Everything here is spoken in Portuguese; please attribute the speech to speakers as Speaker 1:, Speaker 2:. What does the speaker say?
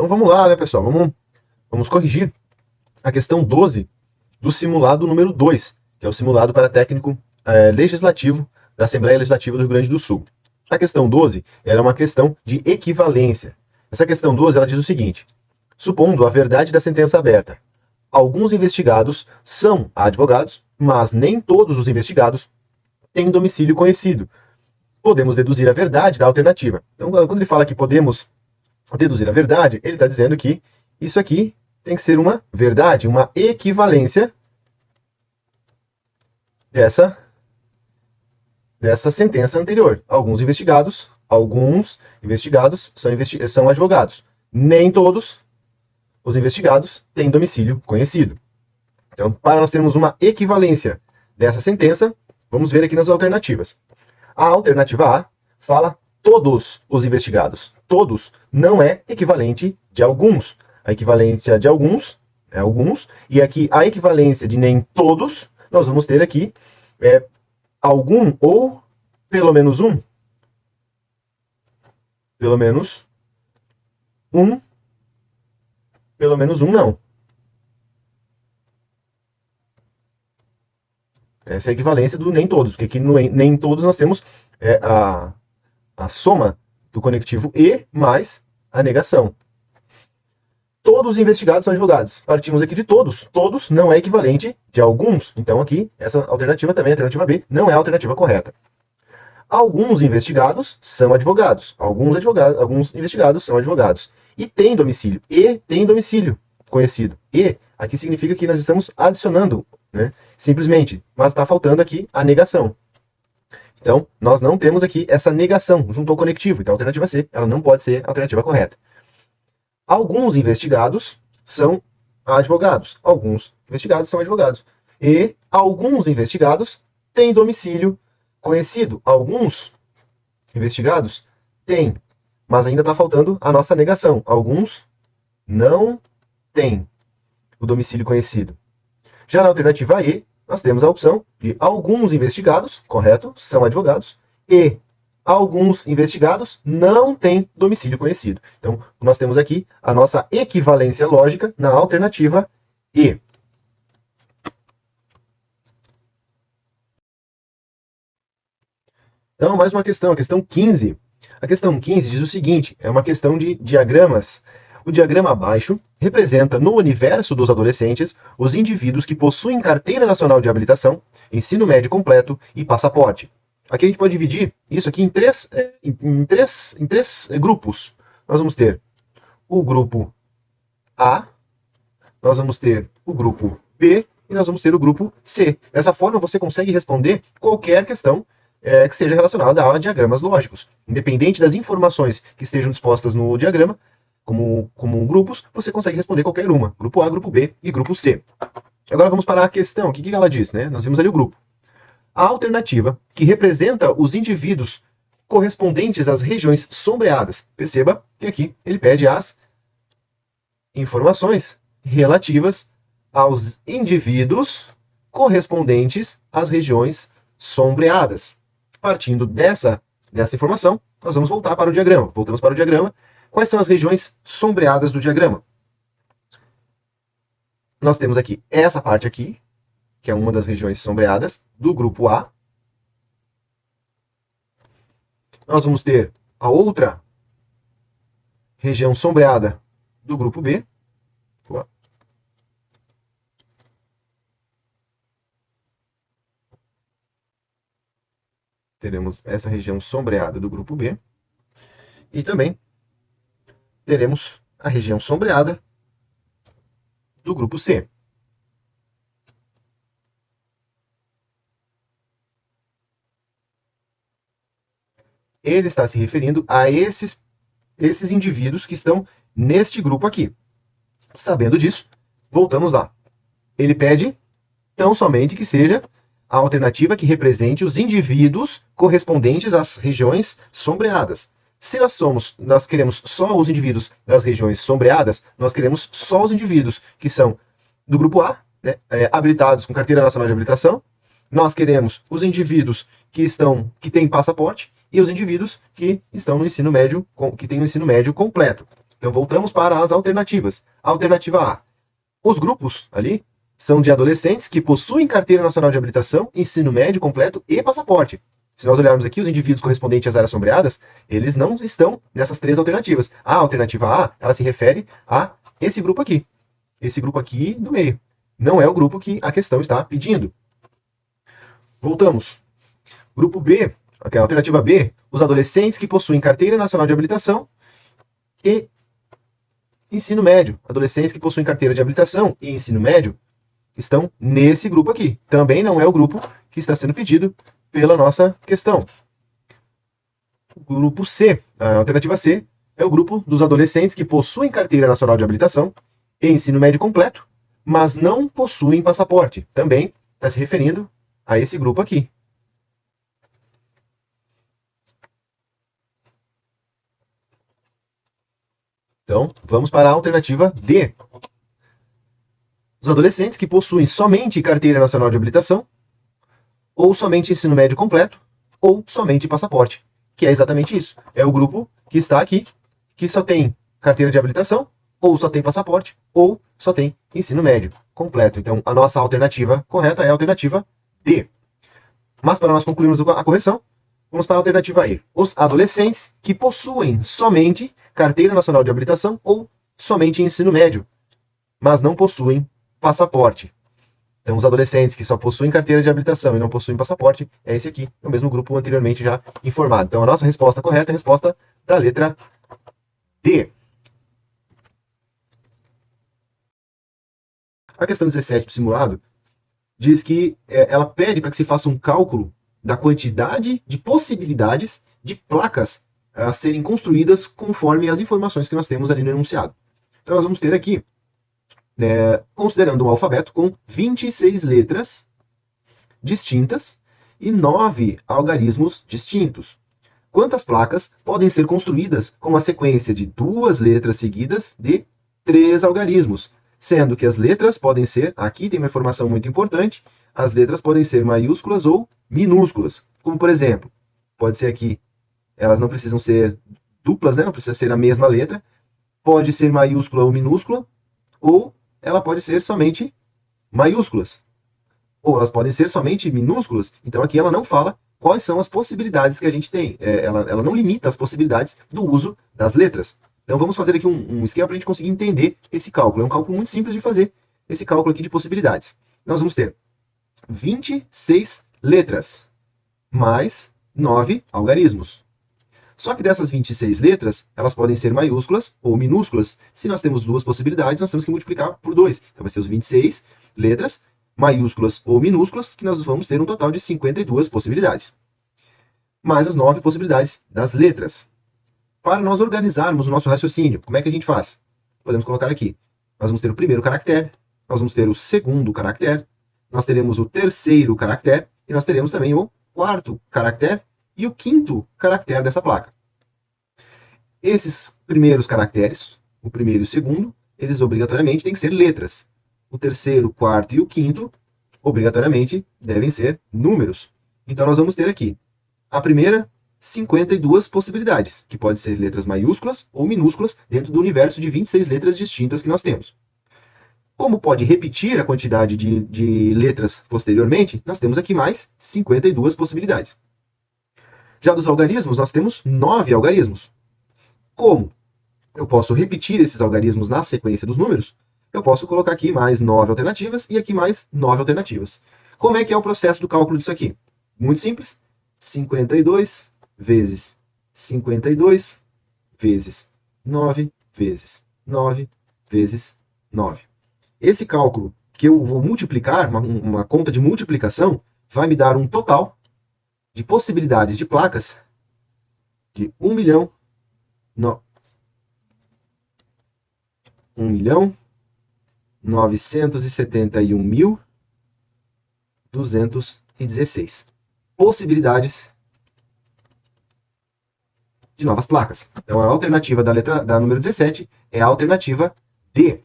Speaker 1: Então vamos lá, né, pessoal? Vamos corrigir a questão 12 do simulado número 2, que é o simulado para técnico legislativo da Assembleia Legislativa do Rio Grande do Sul. A questão 12 ela é uma questão de equivalência. Essa questão 12 ela diz o seguinte: supondo a verdade da sentença aberta, alguns investigados são advogados, mas nem todos os investigados têm domicílio conhecido. Podemos deduzir a verdade da alternativa. Então, quando ele fala que podemos deduzir a verdade, ele está dizendo que isso aqui tem que ser uma verdade, uma equivalência dessa sentença anterior. Alguns investigados são advogados. Nem todos os investigados têm domicílio conhecido. Então, para nós termos uma equivalência dessa sentença, vamos ver aqui nas alternativas. A alternativa A fala todos os investigados. Todos não é equivalente de alguns. A equivalência de alguns é alguns. E aqui a equivalência de nem todos, nós vamos ter aqui algum ou pelo menos um. Pelo menos um não. Essa é a equivalência do nem todos, porque aqui no nem todos nós temos a soma do conectivo e mais a negação. Todos os investigados são advogados. Partimos aqui de todos. Todos não é equivalente de alguns. Então aqui, essa alternativa também, a alternativa B, não é a alternativa correta. Alguns investigados são advogados. Alguns investigados são advogados. E tem domicílio. E tem domicílio conhecido. E aqui significa que nós estamos adicionando, né, simplesmente. Mas está faltando aqui a negação. Então, nós não temos aqui essa negação junto ao conectivo. Então, a alternativa C, ela não pode ser a alternativa correta. Alguns investigados são advogados. Alguns investigados são advogados. E alguns investigados têm domicílio conhecido. Alguns investigados têm, mas ainda está faltando a nossa negação. Alguns não têm o domicílio conhecido. Já na alternativa E, nós temos a opção de alguns investigados, correto, são advogados, e alguns investigados não têm domicílio conhecido. Então, nós temos aqui a nossa equivalência lógica na alternativa E. Então, mais uma questão, a questão 15. A questão 15 diz o seguinte, é uma questão de diagramas. O diagrama abaixo representa, no universo dos adolescentes, os indivíduos que possuem carteira nacional de habilitação, ensino médio completo e passaporte. Aqui a gente pode dividir isso aqui em três grupos. Nós vamos ter o grupo A, nós vamos ter o grupo B e nós vamos ter o grupo C. Dessa forma você consegue responder qualquer questão que seja relacionada a diagramas lógicos. Independente das informações que estejam dispostas no diagrama, como grupos, você consegue responder qualquer uma. Grupo A, grupo B e grupo C. Agora vamos para a questão. O que ela diz, né? Nós vimos ali o grupo. A alternativa que representa os indivíduos correspondentes às regiões sombreadas. Perceba que aqui ele pede as informações relativas aos indivíduos correspondentes às regiões sombreadas. Partindo dessa informação, nós vamos voltar para o diagrama. Voltamos para o diagrama. Quais são as regiões sombreadas do diagrama? Nós temos aqui essa parte aqui, que é uma das regiões sombreadas do grupo A. Nós vamos ter a outra região sombreada do grupo B. Teremos essa região sombreada do grupo B. E também teremos a região sombreada do grupo C. Ele está se referindo a esses indivíduos que estão neste grupo aqui. Sabendo disso, voltamos lá. Ele pede tão somente que seja a alternativa que represente os indivíduos correspondentes às regiões sombreadas. Se nós queremos só os indivíduos das regiões sombreadas, nós queremos só os indivíduos que são do grupo A, né, habilitados com carteira nacional de habilitação. Nós queremos os indivíduos que têm passaporte e os indivíduos que estão no ensino médio, que têm o ensino médio completo. Então voltamos para as alternativas. Alternativa A. Os grupos ali são de adolescentes que possuem carteira nacional de habilitação, ensino médio completo e passaporte. Se nós olharmos aqui, os indivíduos correspondentes às áreas sombreadas, eles não estão nessas três alternativas. A alternativa A, ela se refere a esse grupo aqui. Esse grupo aqui do meio. Não é o grupo que a questão está pedindo. Voltamos. Grupo B, a alternativa B, os adolescentes que possuem carteira nacional de habilitação e ensino médio. Adolescentes que possuem carteira de habilitação e ensino médio estão nesse grupo aqui. Também não é o grupo que está sendo pedido pela nossa questão. O grupo C, a alternativa C, é o grupo dos adolescentes que possuem carteira nacional de habilitação e ensino médio completo, mas não possuem passaporte. Também está se referindo a esse grupo aqui. Então, vamos para a alternativa D. Os adolescentes que possuem somente carteira nacional de habilitação, ou somente ensino médio completo, ou somente passaporte, que é exatamente isso. É o grupo que está aqui, que só tem carteira de habilitação, ou só tem passaporte, ou só tem ensino médio completo. Então, a nossa alternativa correta é a alternativa D. Mas para nós concluirmos a correção, vamos para a alternativa E. Os adolescentes que possuem somente carteira nacional de habilitação ou somente ensino médio, mas não possuem passaporte. Então, os adolescentes que só possuem carteira de habilitação e não possuem passaporte, é esse aqui, é o mesmo grupo anteriormente já informado. Então, a nossa resposta correta é a resposta da letra D. A questão 17 do simulado diz que ela pede para que se faça um cálculo da quantidade de possibilidades de placas a serem construídas conforme as informações que nós temos ali no enunciado. Então, nós vamos ter aqui, considerando um alfabeto com 26 letras distintas e 9 algarismos distintos. Quantas placas podem ser construídas com a sequência de 2 letras seguidas de 3 algarismos? Sendo que as letras podem ser, aqui tem uma informação muito importante, as letras podem ser maiúsculas ou minúsculas. Como, por exemplo, pode ser aqui, elas não precisam ser duplas, né? Não precisa ser a mesma letra. Pode ser maiúscula ou minúscula, ou ela pode ser somente maiúsculas. Ou elas podem ser somente minúsculas. Então aqui ela não fala quais são as possibilidades que a gente tem. Ela não limita as possibilidades do uso das letras. Então vamos fazer aqui um esquema para a gente conseguir entender esse cálculo. É um cálculo muito simples de fazer, esse cálculo aqui de possibilidades. Nós vamos ter 26 letras mais 9 algarismos. Só que dessas 26 letras, elas podem ser maiúsculas ou minúsculas. Se nós temos duas possibilidades, nós temos que multiplicar por 2. Então vai ser os 26 letras, maiúsculas ou minúsculas, que nós vamos ter um total de 52 possibilidades. Mais as 9 possibilidades das letras. Para nós organizarmos o nosso raciocínio, como é que a gente faz? Podemos colocar aqui. Nós vamos ter o primeiro caractere, nós vamos ter o segundo caractere, nós teremos o terceiro caractere e nós teremos também o quarto caractere e o quinto caractere dessa placa. Esses primeiros caracteres, o primeiro e o segundo, eles obrigatoriamente têm que ser letras. O terceiro, o quarto e o quinto, obrigatoriamente, devem ser números. Então nós vamos ter aqui a primeira, 52 possibilidades, que podem ser letras maiúsculas ou minúsculas dentro do universo de 26 letras distintas que nós temos. Como pode repetir a quantidade de letras posteriormente, nós temos aqui mais 52 possibilidades. Já dos algarismos, nós temos 9 algarismos. Como eu posso repetir esses algarismos na sequência dos números, eu posso colocar aqui mais 9 alternativas e aqui mais 9 alternativas. Como é que é o processo do cálculo disso aqui? Muito simples. 52 vezes 52 vezes 9 vezes 9 vezes 9. Esse cálculo que eu vou multiplicar, uma conta de multiplicação, vai me dar um total de possibilidades de placas de 1.971.216 possibilidades de novas placas. Então a alternativa da número 17 é a alternativa D.